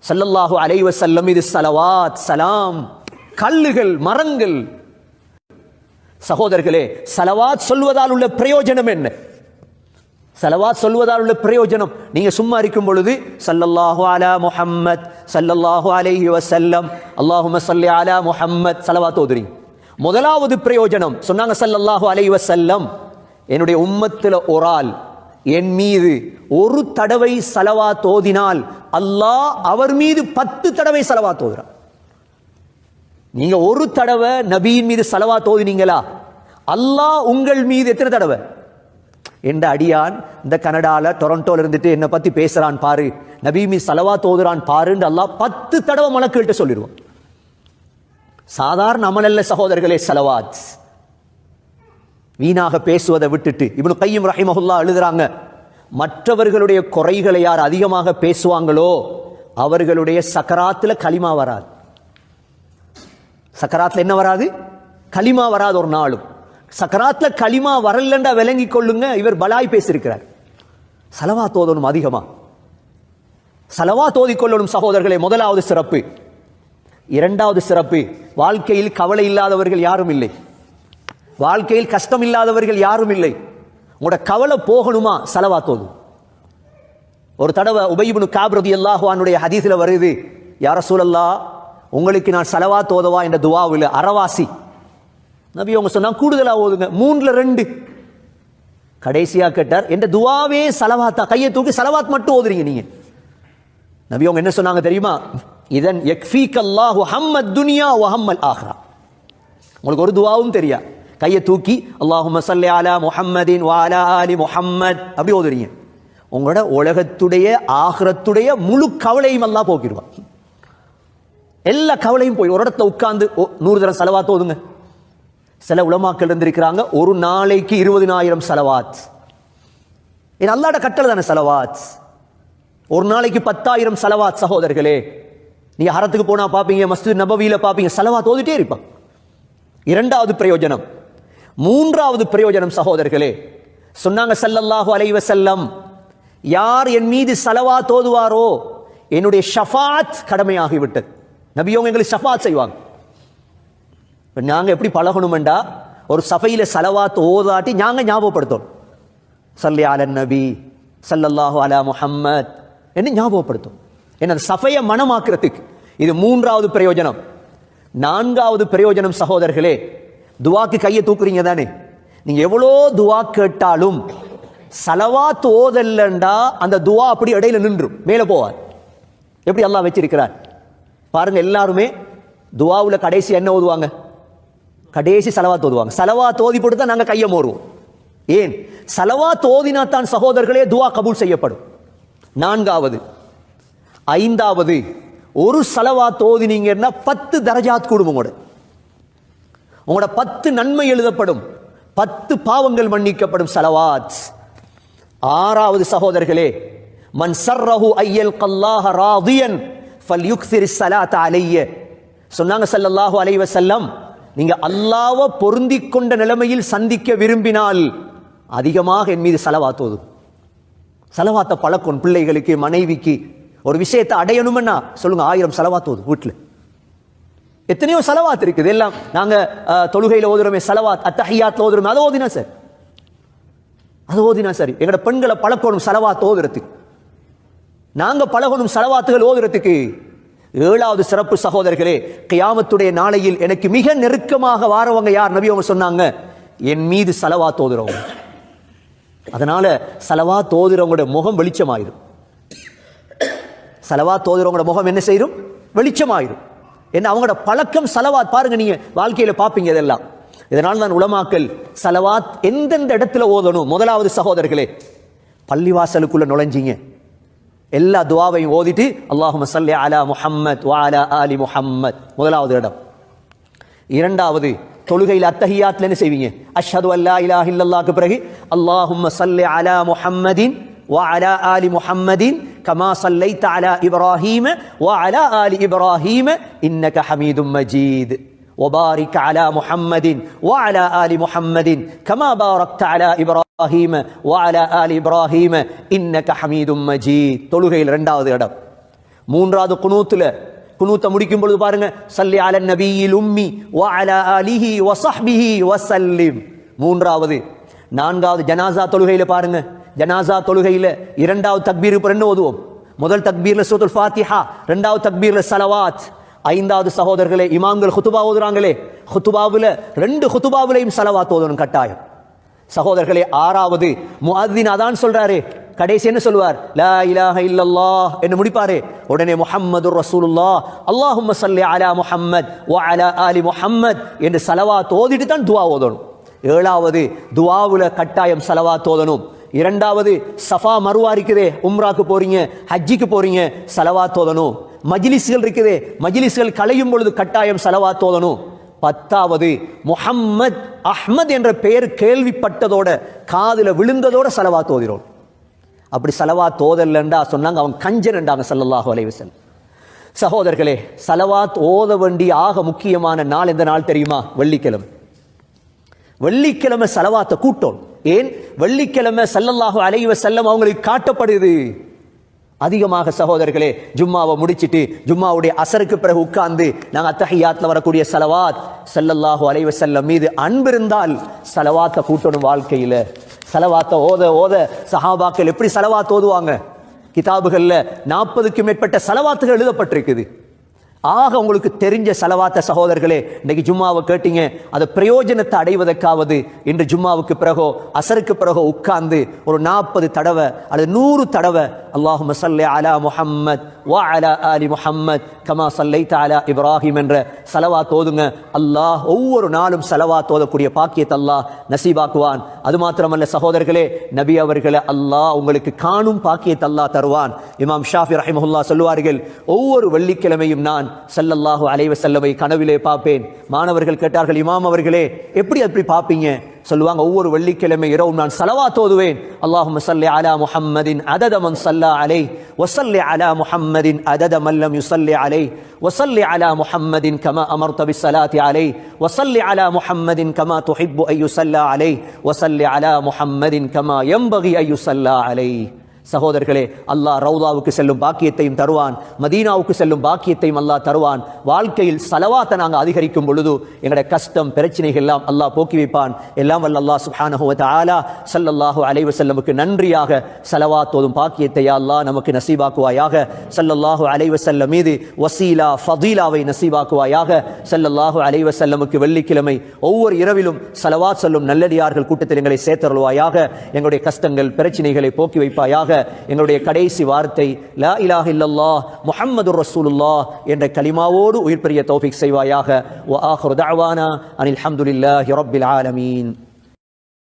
ஸல்லல்லாஹு அலைஹி வஸல்லம் மீது ஸலவாத் சலாம், கல்லுகள், மரங்கள். சகோதரர்களே, ஸலவாத் சொல்வதால் உள்ள பிரயோஜனம் என்ன? ஸலவாத் சொல்வதால் உள்ள பிரயோஜனம், நீங்க சும்மா இருக்கும் பொழுது ஸல்லல்லாஹு அலா முஹம்மத் ஸல்லல்லாஹு அலைஹி வஸல்லம் அல்லாஹும்ம ஸல்லி அலா முஹம்மத் ஸலவாத் ஓதுறீங்க. முதலாவது பிரயோஜனம் சொன்னாங்க ஸல்லல்லாஹு அலைஹி வஸல்லம், என்னுடைய உம்மத்துல ஒரு ஆள் என் மீது ஒரு தடவை ஸலவாத் ஓதினால் அல்லாஹ் அவர் மீது 10 தடவை ஸலவாத் ஓதுறான். நீங்க ஒரு தடவை நபியின் மீது ஸலவாத் ஓதினீங்களா, அல்லாஹ் உங்கள் மீது எத்தனை தடவை? என்ற அடியான் இந்த கனடால டொரண்டோல இருந்துட்டு என்னை பத்தி பேசுறான் பாரு, நபி மீது ஸலவாத் ஓதுறான் பாருன்னு அல்லாஹ் 10 தடவை மலக்குகிட்ட சொல்லிடுவான். சாதாரண அமல் அல்ல சகோதரர்களே ஸலவாத். வீணாக பேசுவதை விட்டுட்டு இப்னு கையிம் ரஹிமஹுல்லாஹ் எழுதுறாங்க, மற்றவர்களுடைய குறைகளை யார் அதிகமாக பேசுவாங்களோ அவர்களுடைய சக்கராத்துல கலிமா வராது. சக்கராத்துல என்ன வராது? கலிமா வராது. ஒரு நாளும் சக்கராத்துல கலிமா வரலண்டா விளங்கி கொள்ளுங்க, இவர் பலாய் பேசியிருக்கிறார். ஸலவாத் ஓதணும் அதிகமா, ஸலவாத் ஓதிக்கொள்ளணும் சகோதரர்களே. முதலாவது சிறப்பு. இரண்டாவது சிறப்பு, வாழ்க்கையில் கவலை இல்லாதவர்கள் யாரும் இல்லை, வாழ்க்கையில் கஷ்டம் இல்லாதவர்கள் யாரும் இல்லை. உங்களோட கவலை போகணுமா, ஸலவாத் ஓது. ஒரு தடவை உபய் இப்னு கஅப் ரலியல்லாஹு அன்ஹுடைய ஹதீஸ்ல வருது, யா ரசூலல்லாஹ் உங்களுக்கு நான் ஸலவாத் ஓதவா என்ற துஆவில் அரவாசி. நபி அவங்க சொன்னாங்க கூடுதலா ஓதுங்க, 3/2. கடைசியா கேட்டார், என்ற துஆவே ஸலவாத்தா? கையை தூக்கி ஸலவாத் மட்டும் ஓதுறீங்க நீங்க. நபி அவங்க என்ன சொன்னாங்க தெரியுமா? இதன் யக்ஃபீக்கல்லாஹு ஹம்மத் துன்யா வ ஹம்மல் ஆஹிரா. உங்களுக்கு ஒரு துஆவும் தெரியா, கையை தூக்கி அல்லாஹும்ம ஸல்லி அலா முஹம்மதின் வ அலா ஆலி முஹம்மத் அப்படி ஓதுறீங்க. உங்களோட உலகத்துடைய ஆகிரத்துடைய முழு கவலையும் அல்லாஹ் போக்கிடுவான். எல்லா கவலையும் போய் ஒரு இடத்துல உட்கார்ந்து 100 தடவை ஸலவாத் ஓதுங்க. சில உலமாக்கள் இருந்திருக்கிறாங்க, ஒரு நாளைக்கு 20,000 ஸலவாத். இது அல்லாஹ்வுடைய கட்டளை தானே ஸலவாத். ஒரு நாளைக்கு 10,000 ஸலவாத். சகோதரர்களே, நீங்க ஹரத்துக்கு போனா பாப்பீங்க, மஸ்ஜித் நபவியில பாப்பீங்க, ஸலவாத் ஓதிட்டே இருப்பாங்க. இரண்டாவது பிரயோஜனம். மூன்றாவது பிரயோஜனம் சகோதரர்களே, சொன்னாங்க ஸல்லல்லாஹு அலைஹி வஸல்லம், யார் என் மீது ஸலவாத் ஓதுவாரோ என்னுடைய ஷஃபாத் கடமையாகிவிட்டது. நபியோங்க எங்களுக்கு ஷஃபாத் செய்வாங்க. நாங்க எப்படி பழகணும்டா, ஒரு சஃபையில ஸலவாத் ஓதாட்டி நாங்க ஞாபகப்படுத்தணும், ஸல்லி அலன் நபி ஸல்லல்லாஹு அலா முஹம்மத் என்று ஞாபகப்படுத்தும். என்ன, சஃபையை மனமாக்குறதுக்கு. இது மூன்றாவது பிரயோஜனம். நான்காவது பிரயோஜனம் சகோதரர்களே, துவாக்கு கையை தூக்குறீங்க தானே, நீங்க எவ்வளோ துவா கேட்டாலும் ஸலவாத் ஓதல்லண்டா அந்த துவா அப்படி இடையில நின்றும், மேலே போவார். எப்படி அல்லாஹ் வச்சிருக்கிறார் பாருங்க. எல்லாருமே துவாவுல கடைசி என்ன ஓதுவாங்க? கடைசி ஸலவாத் ஓதுவாங்க. ஸலவாத் ஓதி போட்டு தான் நாங்க கையை மோறுவோம். ஏன்? ஸலவாத் ஓதினா தான் சகோதரர்களே துவா கபூல் செய்யப்படும். நான்காவது. ஐந்தாவது, ஒரு ஸலவாத் ஓதினீங்கன்னா 10 தரஜாத் கூடும். உங்களோட 10 நன்மை எழுதப்படும், 10 பாவங்கள் மன்னிக்கப்படும் ஸலவாத். ஆறாவது சகோதரர்களே, மன் ஸர்ரஹு அய்யல் கல்லாஹ ராதியன் ஃபல்யுக்ஸிர் ஸலாத் அலைய. சொன்னாங்க ஸல்லல்லாஹு அலைஹி வஸல்லம், நீங்க அல்லாஹ்வை பொருந்திக் கொண்ட நிலைமையில் சந்திக்க விரும்பினால் அதிகமாக என் மீது ஸலவாத் ஓது. ஸலவாத்தை பழக்கம் பிள்ளைகளுக்கு, மனைவிக்கு. ஒரு விஷயத்தை அடையணும்னா சொல்லுங்க, 1000 ஸலவாத் ஓது. வீட்டில் எத்தனையோ ஸலவாத் இருக்குது. எல்லாம் நாங்க தொழுகையில் ஓதுறோமே ஸலவாத், அத்தஹியாத்ல ஓதுறோமே, அதை ஓதினா சரி, அது ஓதினா சரி. எங்களோட பெண்களை பழக்கணும் ஸலவாத் ஓதுறதுக்கு, நாங்க பழகணும் ஸலவாத்துகள் ஓதுறதுக்கு. ஏழாவது சிறப்பு சகோதரர்களே, கியாமத்துடைய நாளையில் எனக்கு மிக நெருக்கமாக வாரவங்க யார்? நபி அவங்க சொன்னாங்க, என் மீது ஸலவாத் ஓதுறவங்க. அதனால ஸலவாத் ஓதுறவங்களோட முகம் வெளிச்சமாயிரும். ஸலவாத் ஓதுறவங்களோட முகம் என்ன செய்யும்? வெளிச்சமாயிரும். என்ன, அவங்களோட பழக்கம் ஸலவாத். பாருங்க, நீங்க வாழ்க்கையில பாப்பீங்க இதெல்லாம். இதனால தான் உலமாக்கள் ஸலவாத் எந்தெந்த இடத்துல ஓதணும். முதலாவது சகோதரர்களே, பள்ளிவாசலுக்குள்ள நுழைஞ்சிங்க, எல்லா துவாவையும் ஓதிட்டு அல்லாஹும்ம ஸல்லி அலா முஹம்மத் வ அலா ஆலி முஹம்மத், முதலாவது இடம். இரண்டாவது, தொழுகையில் அத்தஹியாத்ல என்ன செய்வீங்க? அஷ்ஹது அல்லா இலாஹ இல்லல்லாஹ்க்கு பிறகு அல்லாஹும்ம ஸல்லி அலா முஹம்மதின் வ அலா ஆலி முஹம்மதின் கமா ஸல்லைத அலா இப்ராஹீம வ அலா ஆலி இப்ராஹீம இன்னக ஹமீதும் மஜீத் وبارك على محمد وعلى آل محمد كما باركت على إبراهيم وعلى آل إبراهيم إنك حميد مجيد. தொழுகையில் இரண்டாவது இடம். மூன்றாவது குனூத்த முடிக்கும் பொழுது பாருங்க, ஸல்லி அலன் நபியில் உம்மி வ அலா ஆலிஹி வ ஸஹ்பிஹி வ ஸல்லிம். நான்காவது ஜனாசா தொழுகையில பாருங்க, ஜனாசா தொழுகையில இரண்டாவது தக்பீர் என்ன ஓதுவோம்? முதல் தக்பீர்ல சூரத்துல் ஃபாத்திஹா, இரண்டாவது தக்பீர்ல ஸலவாத். ஐந்தாவது சகோதரர்களே, இமாம்கள் குத்துபா ஓதுறாங்களே, குத்துபாவுல 2 குத்துபாவிலையும் ஸலவாத் ஓதணும் கட்டாயம். சகோதரர்களே, ஆறாவது முஅத்தின் அதான் சொல்றாரு, கடைசி என்ன சொல்வார்? லா இலாஹ இல்லல்லாஹ் என்று முடிப்பாரு. உடனே முஹம்மதுர் ரசூலுல்லாஹ் அல்லாஹும்ம ஸல்லி அலா முஹம்மத் வ அலா ஆலி முஹம்மத் என்று ஸலவாத் ஓதிட்டு தான் துஆ ஓதணும். ஏழாவது துஆவுல கட்டாயம் ஸலவாத் ஓதணும். இரண்டாவது சஃபா மருவா இருக்குதே, உம்ராக்கு போறீங்க, ஹஜ்ஜிக்கு போறீங்க, ஸலவாத் ஓதணும். மஜ்லிஸ்கள் இருக்குதே, மஜ்லிஸ்கள் கலையும் பொழுது கட்டாயம் ஸலவாத் ஓதணும். 10வது முஹம்மத் அஹ்மத் என்ற பெயர் கேள்விப்பட்டதோட காதுல விழுந்ததோட ஸலவாத் ஓதிரோம். அப்படி ஸலவாத் ஓதல்லண்டா சொன்னாங்க அவன் கஞ்சன்ண்டாங்க ஸல்லல்லாஹு அலைஹி வஸல்லம். சகோதரர்களே, ஸலவாத் ஓத வேண்டிய ஆக முக்கியமான நாள் எந்த நாள் தெரியுமா? வெள்ளிக்கிழமை. வெள்ளிக்கிழமை ஸலவாத்தை கூட்டம். ஏன்? வெள்ளிக்கிழமை ஸல்லல்லாஹு அலைஹி வஸல்லம் அவங்களுக்கு காட்டப்படுது அதிகமாக. சகோதரர்களே, ஜும்மாவை முடிச்சிட்டு ஜும்மாவுடைய அசருக்கு பிறகு உட்கார்ந்து நாங்கள் அத்தஹியாத்ல வரக்கூடிய ஸலவாத், ஸல்லல்லாஹு அலைஹி வஸல்லம் மீது அன்பு இருந்தால் ஸலவாத்தை கூட்டணும் வாழ்க்கையில. ஸலவாத்தை ஓத ஓத சஹாபாக்கள் எப்படி ஸலவாத் ஓதுவாங்க? கிதாபுகள்ல 40க்கும் மேற்பட்ட ஸலவாத்துகள் எழுதப்பட்டிருக்குது. ஆக உங்களுக்கு தெரிஞ்ச ஸலவாத்த சகோதரர்களே, இன்னைக்கு ஜும்மாவை கேட்டீங்க, அதை பிரயோஜனத்தை அடைவதற்காவது இன்று ஜும்மாவுக்கு பிறகோ அசருக்கு பிறகோ உட்கார்ந்து ஒரு 40 தடவை அல்லது 100 தடவை அல்லாஹும்ம ஸல்லி அலா முஹம்மத் வ அலா ஆலி முஹம்மத் கமா ஸல்லைத அலா இப்ராஹிம் என்ற ஸலவாத் ஓதுங்க. அல்லாஹ் ஒவ்வொரு நாளும் ஸலவாத் ஓதக்கூடிய பாக்கியத்தை அல்லாஹ் நசீபாக்குவான். அது மாத்திரமல்ல சகோதரர்களே, நபி அவர்களை அல்லாஹ் உங்களுக்கு காணும் பாக்கியத்தை அல்லாஹ் தருவான். இமாம் ஷாஃபி ரஹிமஹுல்லாஹ் சொல்லுவார்கள், ஒவ்வொரு வெள்ளிக்கிழமையும் நான் ஸல்லல்லாஹு அலைஹி வஸல்லமை கனவிலே பார்ப்பேன். மாணவர்கள் கேட்டார்கள், இமாம் அவர்களே எப்படி பார்ப்பீங்க? சொல்லுவாங்க, ஒவ்வொரு வெள்ளிக்கிழமை இரவு நான் ஸலவாத் ஓதுவேன். அல்லாஹும்ம ஸல்லி அலா முஹம்மதின் அதத மன் ஸல்லா அலைஹி வ ஸல்லி அலா முஹம்மதின் அதத மன் லம் யுஸல்லி அலைஹி வ ஸல்லி அலா முஹம்மதின் கமா அமர்த பிஸ்ஸலாத்தி அலைஹி வ ஸல்லி அலா முஹம்மதின் கமா துஹிப்பு அன் யுஸல்லா அலைஹி வ ஸல்லி அலா முஹம்மதின் கமா யம்பகி அன் யுஸல்லா அலைஹி. சகோதரர்களே, அல்லாஹ் ரவுதாவுக்கு செல்லும் பாக்கியத்தையும் தருவான், மதீனாவுக்கு செல்லும் பாக்கியத்தையும் அல்லாஹ் தருவான். வாழ்க்கையில் ஸலவாத்தை நாங்கள் அதிகரிக்கும் பொழுது எங்களுடைய கஷ்டம் பிரச்சனைகள் எல்லாம் அல்லாஹ் போக்கி வைப்பான். எல்லாம் வல்ல அல்லாஹ் சுப்ஹானஹு வ தஆலா ஸல்லல்லாஹு அலைஹி வஸல்லமுக்கு நன்றியாக ஸலவாத் ஓதும் பாக்கியத்தை அல்லாஹ் நமக்கு நசீபாக்குவாயாக. ஸல்லல்லாஹு அலைஹி வஸல்லம் மீது வசீலா ஃபதீலாவை நசீபாக்குவாயாக. ஸல்லல்லாஹு அலைஹி வஸல்லமுக்கு வெள்ளிக்கிழமை ஒவ்வொரு இரவிலும் ஸலவாத் சொல்லும் நல்லடியார்கள் கூட்டத்தில் எங்களை சேர்த்தருள்வாயாக. எங்களுடைய கஷ்டங்கள் பிரச்சனைகளை போக்கி வைப்பாயாக. எங்களுடைய கடைசி வார்த்தை லா இலாஹ இல்லல்லாஹ் முஹம்மதுர் ரசூலுல்லாஹ் என்ற கலிமாவோடு உயிர் பெரிய தௌஃபீக் செய்வாயாக. வ ஆகிரு தஅவானா அனில் ஹம்துலில்லாஹி ரப்பில் ஆலமீன்.